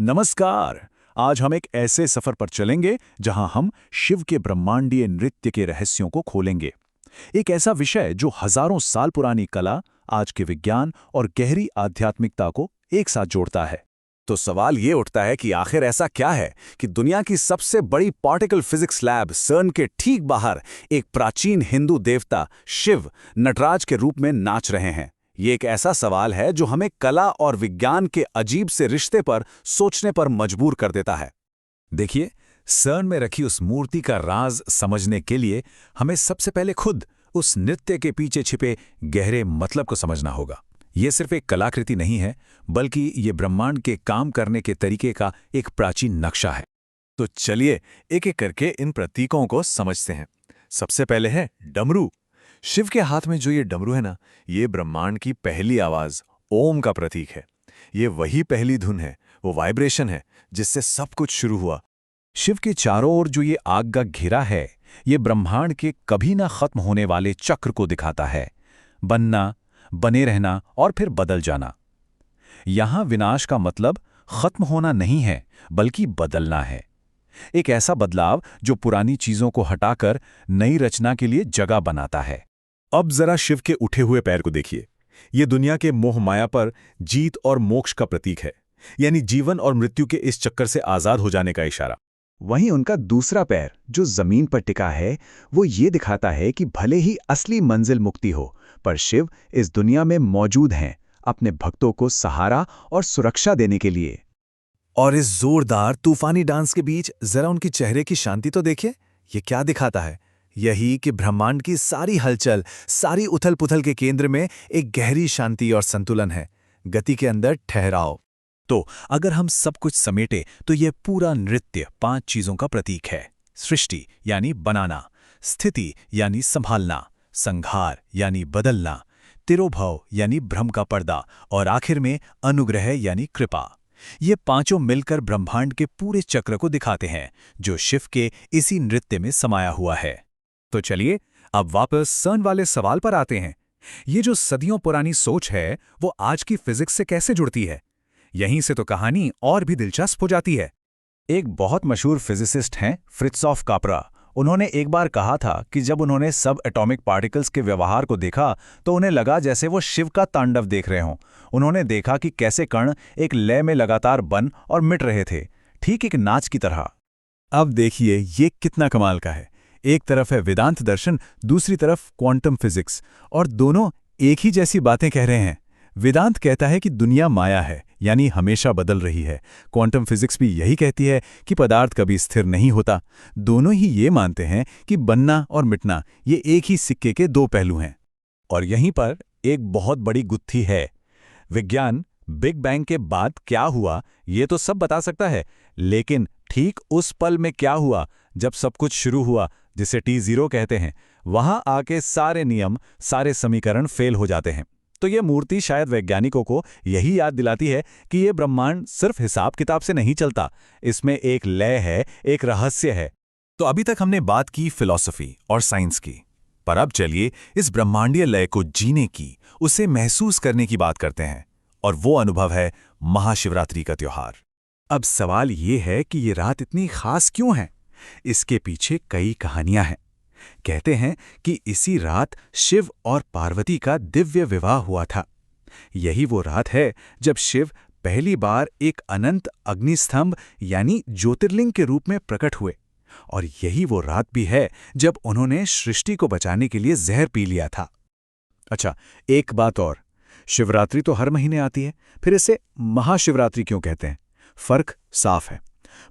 नमस्कार। आज हम एक ऐसे सफर पर चलेंगे जहां हम शिव के ब्रह्मांडीय नृत्य के रहस्यों को खोलेंगे। एक ऐसा विषय जो हजारों साल पुरानी कला, आज के विज्ञान और गहरी आध्यात्मिकता को एक साथ जोड़ता है। तो सवाल ये उठता है कि आखिर ऐसा क्या है कि दुनिया की सबसे बड़ी पार्टिकल फिजिक्स लैब सर्न के ठीक बाहर एक प्राचीन हिंदू देवता शिव नटराज के रूप में नाच रहे हैं। ये एक ऐसा सवाल है जो हमें कला और विज्ञान के अजीब से रिश्ते पर सोचने पर मजबूर कर देता है। देखिए, सर्न में रखी उस मूर्ति का राज समझने के लिए हमें सबसे पहले खुद उस नृत्य के पीछे छिपे गहरे मतलब को समझना होगा। ये सिर्फ एक कलाकृति नहीं है, बल्कि ये ब्रह्मांड के काम करने के तरीके का एक प्राचीन नक्शा है। तो चलिए एक एक करके इन प्रतीकों को समझते हैं। सबसे पहले है डमरू। शिव के हाथ में जो ये डमरू है ना, ये ब्रह्मांड की पहली आवाज ओम का प्रतीक है। ये वही पहली धुन है, वो वाइब्रेशन है जिससे सब कुछ शुरू हुआ। शिव के चारों ओर जो ये आग का घेरा है, ये ब्रह्मांड के कभी ना खत्म होने वाले चक्र को दिखाता है। बनना, बने रहना और फिर बदल जाना। यहां विनाश का मतलब खत्म होना नहीं है, बल्कि बदलना है। एक ऐसा बदलाव जो पुरानी चीजों को हटाकर नई रचना के लिए जगह बनाता है। अब जरा शिव के उठे हुए पैर को देखिए। ये दुनिया के मोह माया पर जीत और मोक्ष का प्रतीक है, यानी जीवन और मृत्यु के इस चक्कर से आजाद हो जाने का इशारा। वहीं उनका दूसरा पैर जो जमीन पर टिका है, वो ये दिखाता है कि भले ही असली मंजिल मुक्ति हो, पर शिव इस दुनिया में मौजूद हैं, अपने भक्तों को सहारा और सुरक्षा देने के लिए। और इस जोरदार तूफानी डांस के बीच जरा उनकी चेहरे की शांति तो देखिए। ये क्या दिखाता है? यही कि ब्रह्मांड की सारी हलचल, सारी उथल-पुथल के केंद्र में एक गहरी शांति और संतुलन है, गति के अंदर ठहराव। तो अगर हम सब कुछ समेटे तो यह पूरा नृत्य 5 चीजों का प्रतीक है। सृष्टि यानी बनाना, स्थिति यानी संभालना, संहार यानी बदलना, तिरोभव यानी भ्रम का पर्दा और आखिर में अनुग्रह यानी कृपा। ये पांचों मिलकर ब्रह्मांड के पूरे चक्र को दिखाते हैं, जो शिव के इसी नृत्य में समाया हुआ है। तो चलिए अब वापस सर्न वाले सवाल पर आते हैं। ये जो सदियों पुरानी सोच है, वो आज की फिजिक्स से कैसे जुड़ती है? यहीं से तो कहानी और भी दिलचस्प हो जाती है। एक बहुत मशहूर फिजिसिस्ट हैं फ्रित्जॉफ कापरा। उन्होंने एक बार कहा था कि जब उन्होंने सब एटॉमिक पार्टिकल्स के व्यवहार को देखा तो उन्हें लगा जैसे वो शिव का तांडव देख रहे हों। उन्होंने देखा कि कैसे कण एक लय में लगातार बन और मिट रहे थे, ठीक एक नाच की तरह। अब देखिए ये कितना कमाल का है। एक तरफ है वेदांत दर्शन, दूसरी तरफ क्वांटम फिजिक्स, और दोनों एक ही जैसी बातें कह रहे हैं। वेदांत कहता है कि दुनिया माया है, यानी हमेशा बदल रही है। क्वांटम फिजिक्स भी यही कहती है कि पदार्थ कभी स्थिर नहीं होता। दोनों ही ये मानते हैं कि बनना और मिटना ये एक ही सिक्के के दो पहलू हैं। और यहीं पर एक बहुत बड़ी गुत्थी है। विज्ञान बिग बैंग के बाद क्या हुआ ये तो सब बता सकता है, लेकिन ठीक उस पल में क्या हुआ जब सब कुछ शुरू हुआ, जिसे T0 कहते हैं, वहां आके सारे नियम, सारे समीकरण फेल हो जाते हैं। तो ये मूर्ति शायद वैज्ञानिकों को यही याद दिलाती है कि ये ब्रह्मांड सिर्फ हिसाब किताब से नहीं चलता, इसमें एक लय है, एक रहस्य है। तो अभी तक हमने बात की फिलॉसफी और साइंस की, पर अब चलिए इस ब्रह्मांडीय लय को जीने की, उसे महसूस करने की बात करते हैं। और वो अनुभव है महाशिवरात्रि का त्योहार। अब सवाल ये है कि ये रात इतनी खास क्यों है? इसके पीछे कई कहानियां हैं। कहते हैं कि इसी रात शिव और पार्वती का दिव्य विवाह हुआ था। यही वो रात है जब शिव पहली बार एक अनंत अग्निस्तंभ यानी ज्योतिर्लिंग के रूप में प्रकट हुए। और यही वो रात भी है जब उन्होंने सृष्टि को बचाने के लिए जहर पी लिया था। अच्छा, एक बात और, शिवरात्रि तो हर महीने आती है, फिर इसे महाशिवरात्रि क्यों कहते हैं? फर्क साफ है।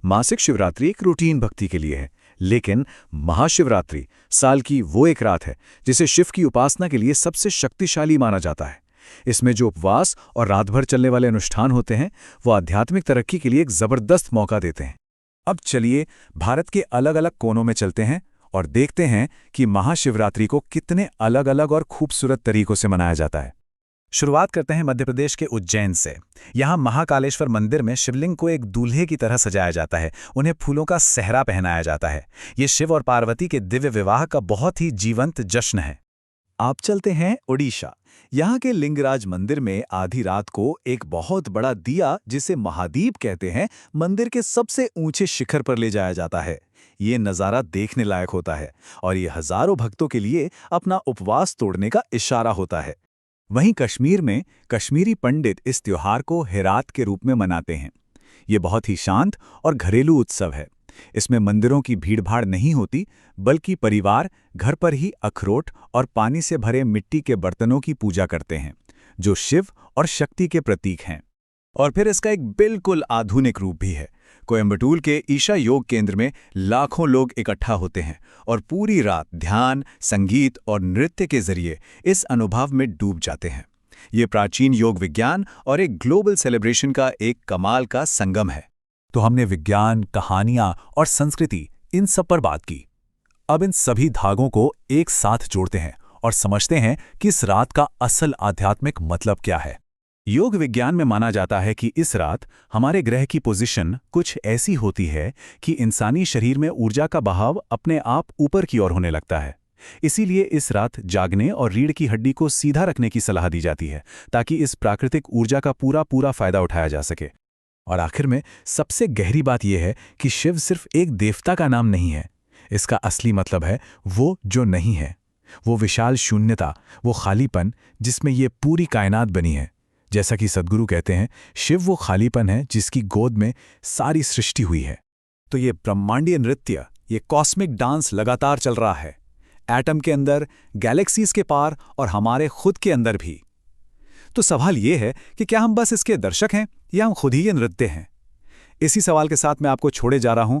मासिक शिवरात्रि एक रूटीन भक्ति के लिए है, लेकिन महाशिवरात्रि साल की वो एक रात है जिसे शिव की उपासना के लिए सबसे शक्तिशाली माना जाता है। इसमें जो उपवास और रात भर चलने वाले अनुष्ठान होते हैं, वो आध्यात्मिक तरक्की के लिए एक जबरदस्त मौका देते हैं। अब चलिए भारत के अलग अलग कोनों में चलते हैं और देखते हैं कि महाशिवरात्रि को कितने अलग अलग और खूबसूरत तरीकों से मनाया जाता है। शुरुआत करते हैं मध्य प्रदेश के उज्जैन से। यहाँ महाकालेश्वर मंदिर में शिवलिंग को एक दूल्हे की तरह सजाया जाता है, उन्हें फूलों का सेहरा पहनाया जाता है। ये शिव और पार्वती के दिव्य विवाह का बहुत ही जीवंत जश्न है। आप चलते हैं ओडिशा। यहाँ के लिंगराज मंदिर में आधी रात को एक बहुत बड़ा दिया, जिसे महादीप कहते हैं, मंदिर के सबसे ऊंचे शिखर पर ले जाया जाता है। ये नज़ारा देखने लायक होता है और ये हजारों भक्तों के लिए अपना उपवास तोड़ने का इशारा होता है। वहीं कश्मीर में कश्मीरी पंडित इस त्योहार को हेरात के रूप में मनाते हैं। ये बहुत ही शांत और घरेलू उत्सव है। इसमें मंदिरों की भीड़भाड़ नहीं होती, बल्कि परिवार घर पर ही अखरोट और पानी से भरे मिट्टी के बर्तनों की पूजा करते हैं, जो शिव और शक्ति के प्रतीक हैं। और फिर इसका एक बिल्कुल आधुनिक रूप भी है। कोयम्बटूर के ईशा योग केंद्र में लाखों लोग इकट्ठा होते हैं और पूरी रात ध्यान, संगीत और नृत्य के जरिए इस अनुभव में डूब जाते हैं। ये प्राचीन योग विज्ञान और एक ग्लोबल सेलिब्रेशन का एक कमाल का संगम है। तो हमने विज्ञान, कहानियां और संस्कृति, इन सब पर बात की। अब इन सभी धागों को एक साथ जोड़ते हैं और समझते हैं कि इस रात का असल आध्यात्मिक मतलब क्या है। योग विज्ञान में माना जाता है कि इस रात हमारे ग्रह की पोजीशन कुछ ऐसी होती है कि इंसानी शरीर में ऊर्जा का बहाव अपने आप ऊपर की ओर होने लगता है। इसीलिए इस रात जागने और रीढ़ की हड्डी को सीधा रखने की सलाह दी जाती है, ताकि इस प्राकृतिक ऊर्जा का पूरा फायदा उठाया जा सके। और आखिर में सबसे गहरी बात यह है कि शिव सिर्फ एक देवता का नाम नहीं है। इसका असली मतलब है वो जो नहीं है, वो विशाल शून्यता, वो खालीपन जिसमें ये पूरी कायनात बनी है। जैसा कि सद्गुरु कहते हैं, शिव वो खालीपन है जिसकी गोद में सारी सृष्टि हुई है। तो ये ब्रह्मांडीय नृत्य, ये कॉस्मिक डांस लगातार चल रहा है, एटम के अंदर, गैलेक्सीज के पार और हमारे खुद के अंदर भी। तो सवाल ये है कि क्या हम बस इसके दर्शक हैं या हम खुद ही ये नृत्य हैं? इसी सवाल के साथ मैं आपको छोड़े जा रहा हूं।